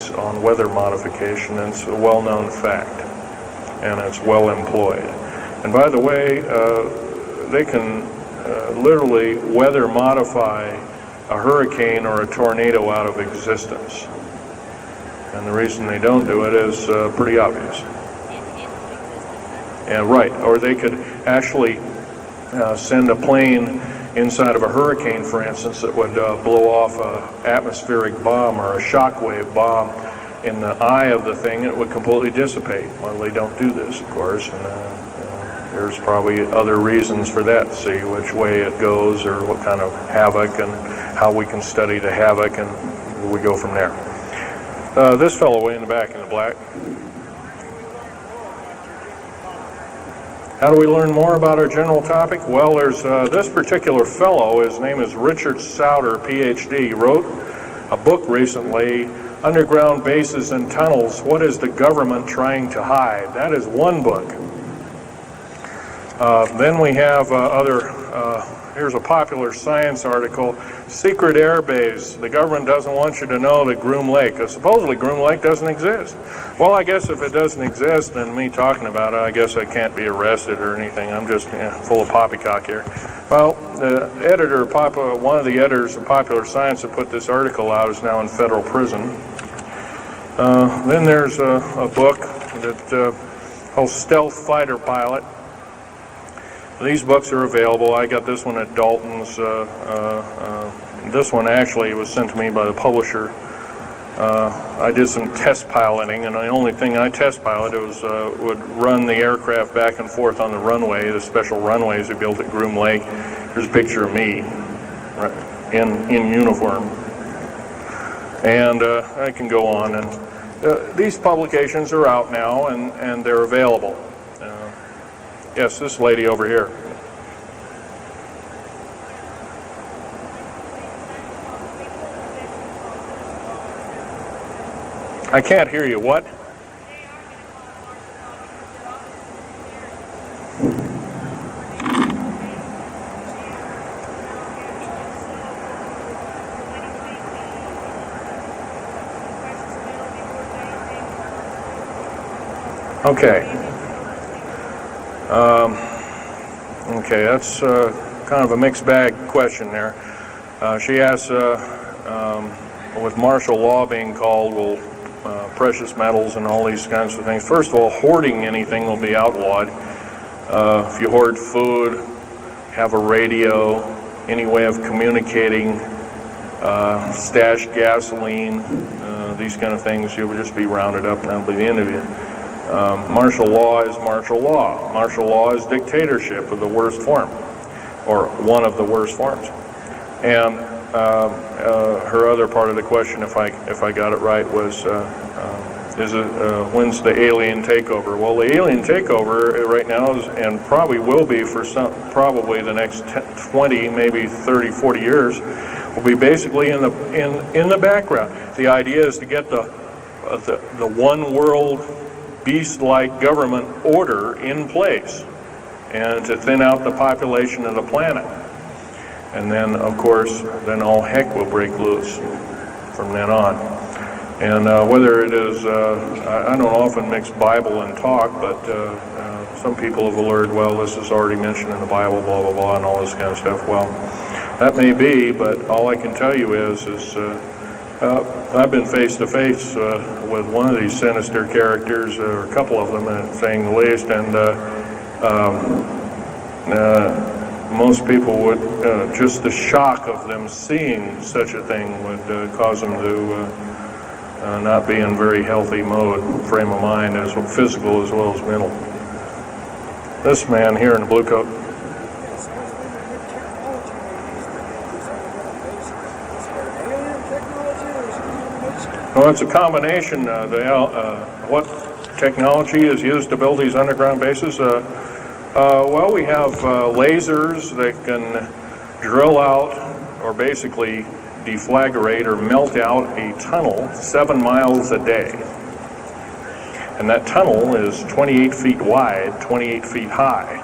techniques on weather modification, and it's a well-known fact, and it's well employed. And by the way, they can literally weather modify a hurricane or a tornado out of existence. And the reason they don't do it is pretty obvious. And right, or they could actually send a plane inside of a hurricane, for instance, that would blow off an atmospheric bomb or a shockwave bomb in the eye of the thing, and it would completely dissipate. Well, they don't do this, of course, and there's probably other reasons for that, to see which way it goes or what kind of havoc and how we can study the havoc, and we go from there. This fellow way in the back in the black. How do we learn more about our general topic? Well, there's this particular fellow, his name is Richard Souder, PhD, wrote a book recently, Underground Bases and Tunnels, What is the Government Trying to Hide? That is one book. Then we have here's a popular science article, Secret Air Base. The government doesn't want you to know that Groom Lake, supposedly Groom Lake doesn't exist. Well, I guess if it doesn't exist, then me talking about it, I guess I can't be arrested or anything. I'm just full of poppycock here. Well, the editor, one of the editors of Popular Science that put this article out is now in federal prison. Then there's a book that called Stealth Fighter Pilot. These books are available. I got this one at Dalton's. This one actually was sent to me by the publisher. I did some test piloting, and the only thing I test piloted was would run the aircraft back and forth on the runway, the special runways they built at Groom Lake. Here's a picture of me in uniform. And I can go on. And these publications are out now, and they're available. Yes, this lady over here. I can't hear you. What? Okay. Okay, that's kind of a mixed bag question there. She asks, with martial law being called, will precious metals and all these kinds of things. First of all, hoarding anything will be outlawed. If you hoard food, have a radio, any way of communicating, stash gasoline, these kind of things, you will just be rounded up and that'll be the end of you. Martial law is martial law. Martial law is dictatorship of the worst form, or one of the worst forms. And her other part of the question, if I got it right, was when's the alien takeover? Well, the alien takeover right now is, and probably will be for probably the next 20, maybe 30, 40 years, will be basically in the background. The idea is to get the one world beast-like government order in place and to thin out the population of the planet. And then, of course, then all heck will break loose from then on. And whether it is, I don't often mix Bible and talk, but some people have alerted, well, this is already mentioned in the Bible, blah, blah, blah, and all this kind of stuff. Well, that may be, but all I can tell you is I've been face to face with one of these sinister characters, or a couple of them, saying the least, and most people would, just the shock of them seeing such a thing would cause them to not be in very healthy frame of mind, as physical as well as mental. This man here in the blue coat. Well, it's a combination. What technology is used to build these underground bases? Well, we have lasers that can drill out, or basically deflagrate or melt out a tunnel 7 miles a day. And that tunnel is 28 feet wide, 28 feet high.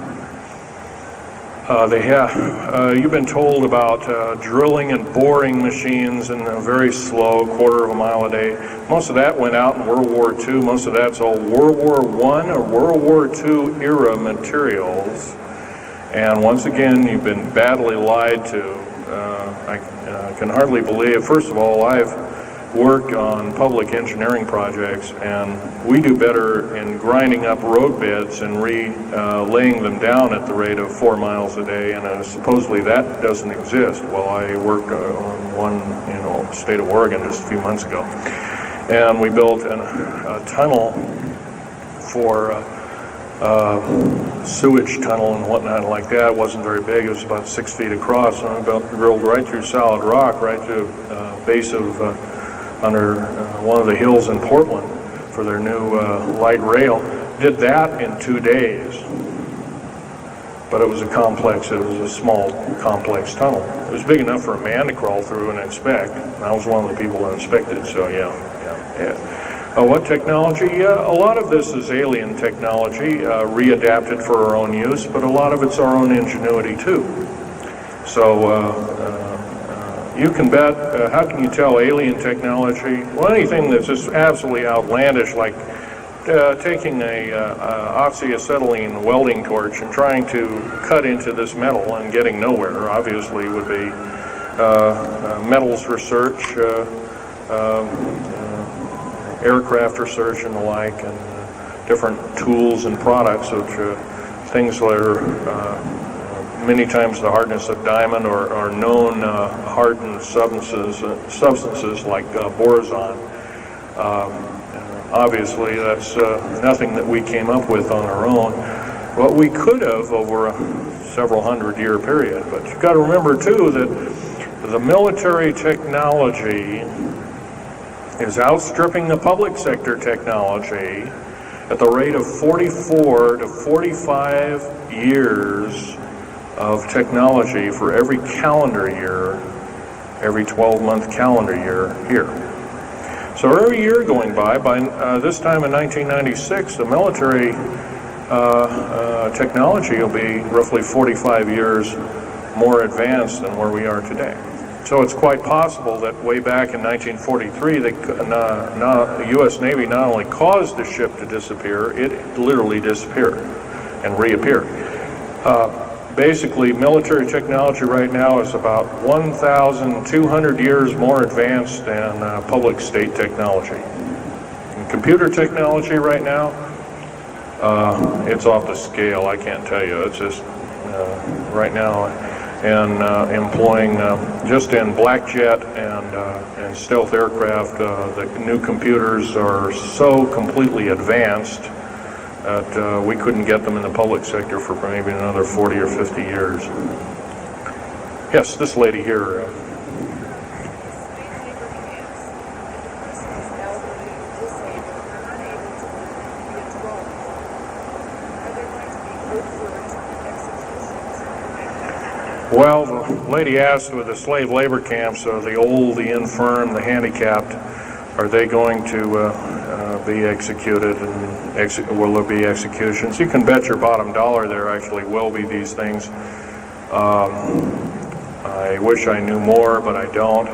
You've been told about drilling and boring machines in a very slow quarter of a mile a day. Most of that went out in World War II. Most of that's all World War I or World War II era materials. And once again, you've been badly lied to. I can hardly believe, first of all, I've worked on public engineering projects, and we do better in grinding up road beds and laying them down at the rate of 4 miles a day, and supposedly that doesn't exist. Well, I worked on one in the state of Oregon just a few months ago, and we built a tunnel for sewage tunnel and whatnot like that. It wasn't very big. It was about 6 feet across, and I drilled right through solid rock, right to base of under one of the hills in Portland for their new light rail. Did that in 2 days. But it was a small, complex tunnel. It was big enough for a man to crawl through and inspect. And I was one of the people that inspected, so yeah. What technology? A lot of this is alien technology, readapted for our own use, but a lot of it's our own ingenuity too. So you can bet, how can you tell alien technology? Well, anything that's just absolutely outlandish, like taking a oxyacetylene welding torch and trying to cut into this metal and getting nowhere, obviously would be metals research, aircraft research and the like, and different tools and products, which things that are many times the hardness of diamond or known hardened substances like borazon. Obviously, that's nothing that we came up with on our own. What we could have over a several hundred-year period. But you've got to remember, too, that the military technology is outstripping the public sector technology at the rate of 44 to 45 years of technology for every calendar year, every 12-month calendar year here. So every year going by this time in 1996, the military technology will be roughly 45 years more advanced than where we are today. So it's quite possible that way back in 1943, the U.S. Navy not only caused the ship to disappear, it literally disappeared and reappeared. Basically, military technology right now is about 1,200 years more advanced than public state technology. And computer technology right now, it's off the scale, I can't tell you. It's just right now, and employing just in black jet and stealth aircraft, the new computers are so completely advanced that we couldn't get them in the public sector for maybe another 40 or 50 years. Yes, this lady here. Well, the lady asked with the slave labor camps, the old, the infirm, the handicapped, are they going to be executed, and will there be executions? You can bet your bottom dollar there actually will be these things. I wish I knew more, but I don't.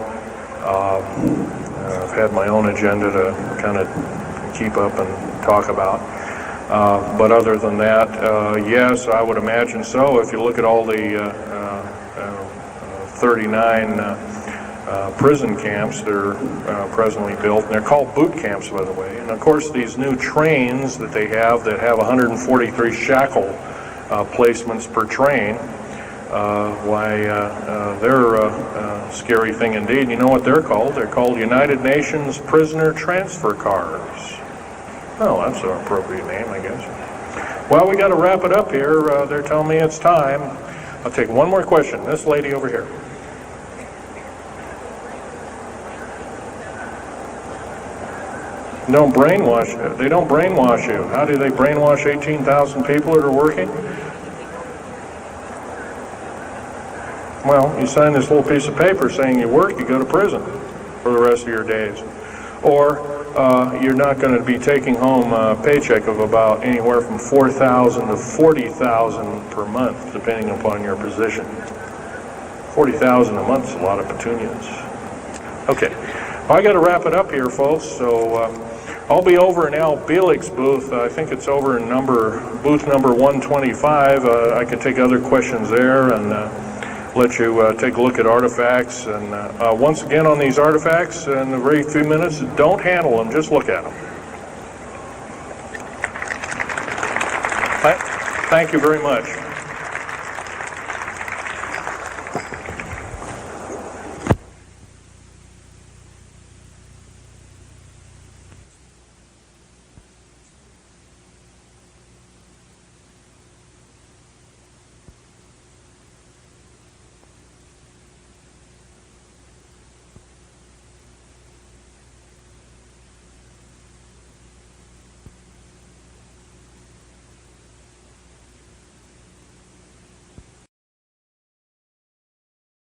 I've had my own agenda to kind of keep up and talk about. But other than that, yes, I would imagine so. If you look at all the 39 prison camps that are presently built, and they're called boot camps, by the way. And of course, these new trains that they have that have 143 shackle placements per train, they're a scary thing indeed. You know what they're called? They're called United Nations Prisoner Transfer Cars. Oh, that's an appropriate name, I guess. Well, we got to wrap it up here. They're telling me it's time. I'll take one more question. This lady over here. Don't brainwash. They don't brainwash you. How do they brainwash 18,000 people that are working? Well, you sign this little piece of paper saying you work, you go to prison for the rest of your days. Or you're not going to be taking home a paycheck of about anywhere from $4,000 to $40,000 per month, depending upon your position. $40,000 a month is a lot of petunias. Okay, well, I got to wrap it up here, folks. So I'll be over in Al Bielig's booth. I think it's over in booth number 125. I could take other questions there and let you take a look at artifacts. And once again, on these artifacts, in a very few minutes, don't handle them, just look at them. Thank you very much.